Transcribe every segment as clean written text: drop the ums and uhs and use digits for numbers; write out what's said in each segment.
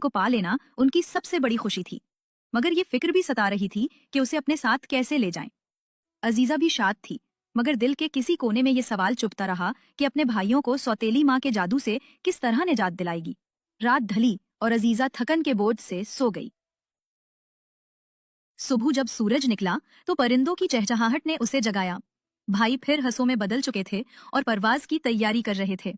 को पा लेना उनकी सबसे बड़ी खुशी थी, मगर ये फिक्र भी सता रही थी कि उसे अपने साथ कैसे ले जाएं। अजीजा भी शाद थी, मगर दिल के किसी कोने में ये सवाल चुभता रहा कि अपने भाइयों को सौतेली माँ के जादू से किस तरह निजात दिलाएगी। रात ढली और अजीजा थकन के बोझ से सो गई। सुबह जब सूरज निकला तो परिंदों की चहचहाहट ने उसे जगाया। भाई फिर हंसों में बदल चुके थे और परवाज की तैयारी कर रहे थे।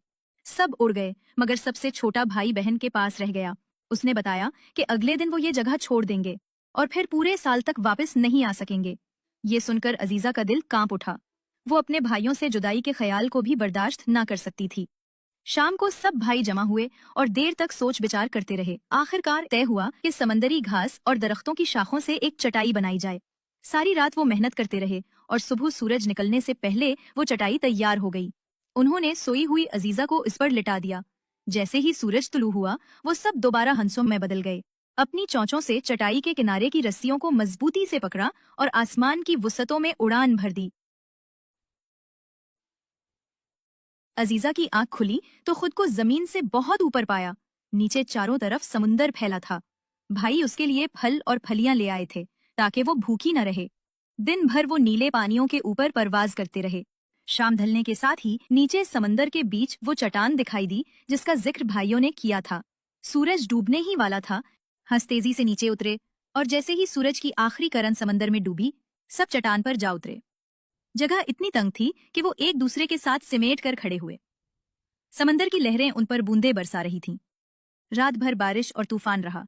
सब उड़ गए, मगर सबसे छोटा भाई बहन के पास रह गया। उसने बताया कि अगले दिन वो ये जगह छोड़ देंगे और फिर पूरे साल तक वापस नहीं आ सकेंगे। ये सुनकर अजीजा का दिल कांप उठा। वो अपने भाइयों से जुदाई के ख्याल को भी बर्दाश्त ना कर सकती थी। शाम को सब भाई जमा हुए और देर तक सोच विचार करते रहे। आखिरकार तय हुआ कि समंदरी घास और दरख्तों की शाखों से एक चटाई बनाई जाए। सारी रात वो मेहनत करते रहे और सुबह सूरज निकलने से पहले वो चटाई तैयार हो गई। उन्होंने सोई हुई अजीजा को इस पर लिटा दिया। जैसे ही सूरज तुलू हुआ, वो सब दोबारा हंसों में बदल गए। अपनी चोंचों से चटाई के किनारे की रस्सियों को मजबूती से पकड़ा और आसमान की वुसअतों में उड़ान भर दी। अजीजा की आंख खुली तो खुद को जमीन से बहुत ऊपर पाया। नीचे चारों तरफ समुंदर फैला था। भाई उसके लिए फल और फलियां ले आए थे ताकि वो भूखी न रहे। दिन भर वो नीले पानियों के ऊपर परवाज करते रहे। शाम ढलने के साथ ही नीचे समंदर के बीच वो चट्टान दिखाई दी जिसका जिक्र भाइयों ने किया था। सूरज डूबने ही वाला था। हंस तेजी से नीचे उतरे और जैसे ही सूरज की आखिरी किरण समंदर में डूबी, सब चट्टान पर जा उतरे। जगह इतनी तंग थी कि वो एक दूसरे के साथ सिमेट कर खड़े हुए। समंदर की लहरें उन पर बूंदें बरसा रही थीं। रात भर बारिश और तूफान रहा।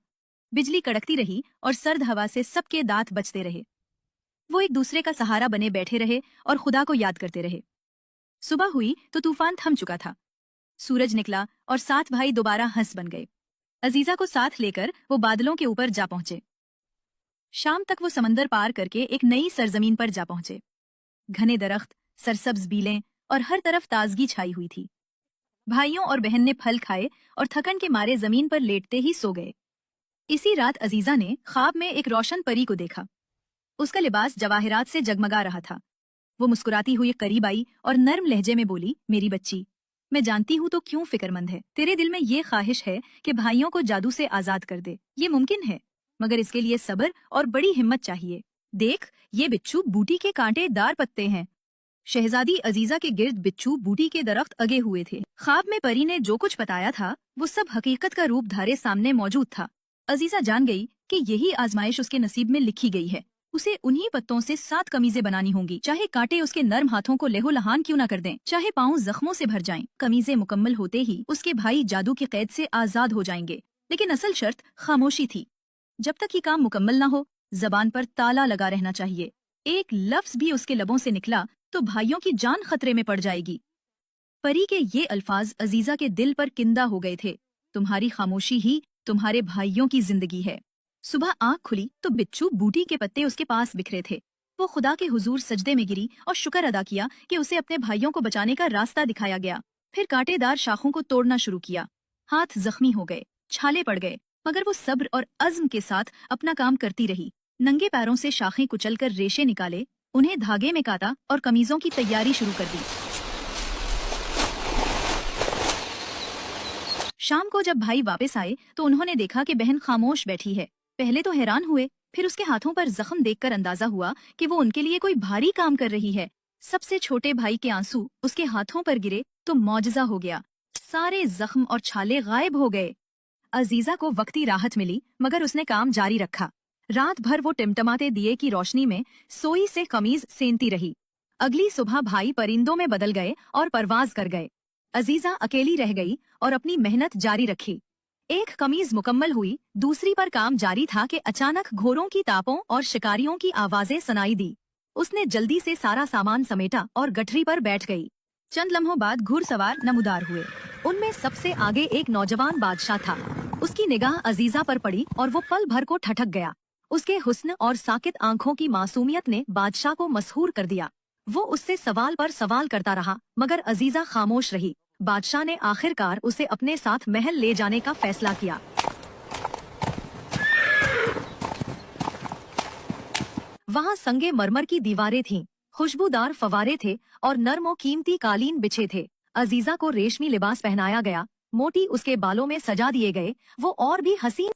बिजली कड़कती रही और सर्द हवा से सबके दांत बचते रहे। वो एक दूसरे का सहारा बने बैठे रहे और खुदा को याद करते रहे। सुबह हुई तो तूफान थम चुका था। सूरज निकला और 7 भाई दोबारा हंस बन गए। अजीजा को साथ लेकर वो बादलों के ऊपर जा पहुंचे। शाम तक वो समंदर पार करके एक नई सरजमीन पर जा पहुंचे। घने दरख्त, सरसब्ज बीलें और हर तरफ ताजगी छाई हुई थी। भाइयों और बहन ने फल खाए और थकन के मारे जमीन पर लेटते ही सो गए। इसी रात अजीजा ने ख्वाब में एक रोशन परी को देखा। उसका लिबास जवाहरात से जगमगा रहा था। वो मुस्कुराती हुई करीब आई और नर्म लहजे में बोली, मेरी बच्ची, मैं जानती हूँ तो क्यों फिक्रमंद है। तेरे दिल में ये ख्वाहिश है कि भाइयों को जादू से आजाद कर दे। ये मुमकिन है, मगर इसके लिए सब्र और बड़ी हिम्मत चाहिए। देख, ये बिच्छू बूटी के कांटेदार पत्ते हैं। शहजादी अजीजा के गिर्द बिच्छू बूटी के दरख्त अगे हुए थे। ख्वाब में परी ने जो कुछ बताया था वो सब हकीकत का रूप धारे सामने मौजूद था। अजीजा जान गई कि यही आजमाइश उसके नसीब में लिखी गई है। उसे उन्हीं पत्तों से 7 कमीजें बनानी होंगी, चाहे कांटे उसके नर्म हाथों को लेहो लहान क्यों न कर दें, चाहे पाँव जख्मों से भर जाएं। कमीजें मुकम्मल होते ही उसके भाई जादू की कैद से आजाद हो जाएंगे। लेकिन असल शर्त खामोशी थी। जब तक ये काम मुकम्मल न हो, जबान पर ताला लगा रहना चाहिए। एक लफ्ज भी उसके लबों से निकला तो भाइयों की जान खतरे में पड़ जाएगी। परी के ये अल्फाज अजीजा के दिल पर किंदा हो गए थे। तुम्हारी खामोशी ही तुम्हारे भाइयों की जिंदगी है। सुबह आंख खुली तो बिच्छू बूटी के पत्ते उसके पास बिखरे थे। वो खुदा के हुजूर सजदे में गिरी और शुक्र अदा किया कि उसे अपने भाइयों को बचाने का रास्ता दिखाया गया। फिर कांटेदार शाखों को तोड़ना शुरू किया। हाथ जख्मी हो गए, छाले पड़ गए, मगर वो सब्र और अज़्म के साथ अपना काम करती रही। नंगे पैरों से शाखें कुचलकर रेशे निकाले, उन्हें धागे में काटा और कमीजों की तैयारी शुरू कर दी। शाम को जब भाई वापस आए तो उन्होंने देखा कि बहन खामोश बैठी है। पहले तो हैरान हुए, फिर उसके हाथों पर जख्म देखकर अंदाजा हुआ कि वो उनके लिए कोई भारी काम कर रही है। सबसे छोटे भाई के आंसू उसके हाथों पर गिरे तो मौजज़ा हो गया। सारे जख्म और छाले गायब हो गए। अजीजा को वक्ती राहत मिली, मगर उसने काम जारी रखा। रात भर वो टिमटमाते दिए की रोशनी में सोई से कमीज सेंती रही। अगली सुबह भाई परिंदों में बदल गए और परवाज कर गए। अजीजा अकेली रह गई और अपनी मेहनत जारी रखी। एक कमीज मुकम्मल हुई, दूसरी पर काम जारी था कि अचानक घोड़ों की तापों और शिकारियों की आवाजें सुनाई दी। उसने जल्दी से सारा सामान समेटा और गठरी पर बैठ गई। चंद लम्हों बाद घुड़सवार नमूदार हुए। उनमें सबसे आगे एक नौजवान बादशाह था। उसकी निगाह अजीजा पर पड़ी और वो पल भर को ठठक गया। उसके हुस्न और साकित आंखों की मासूमियत ने बादशाह को मसहूर कर दिया। वो उससे सवाल पर सवाल करता रहा, मगर अजीजा खामोश रही। बादशाह ने आखिरकार उसे अपने साथ महल ले जाने का फैसला किया। वहाँ संगे मरमर की दीवारें थीं, खुशबूदार फवारे थे और नर्म और कीमती कालीन बिछे थे। अजीजा को रेशमी लिबास पहनाया गया, موٹی اس کے بالوں میں سجا دیے گئے، وہ اور بھی حسین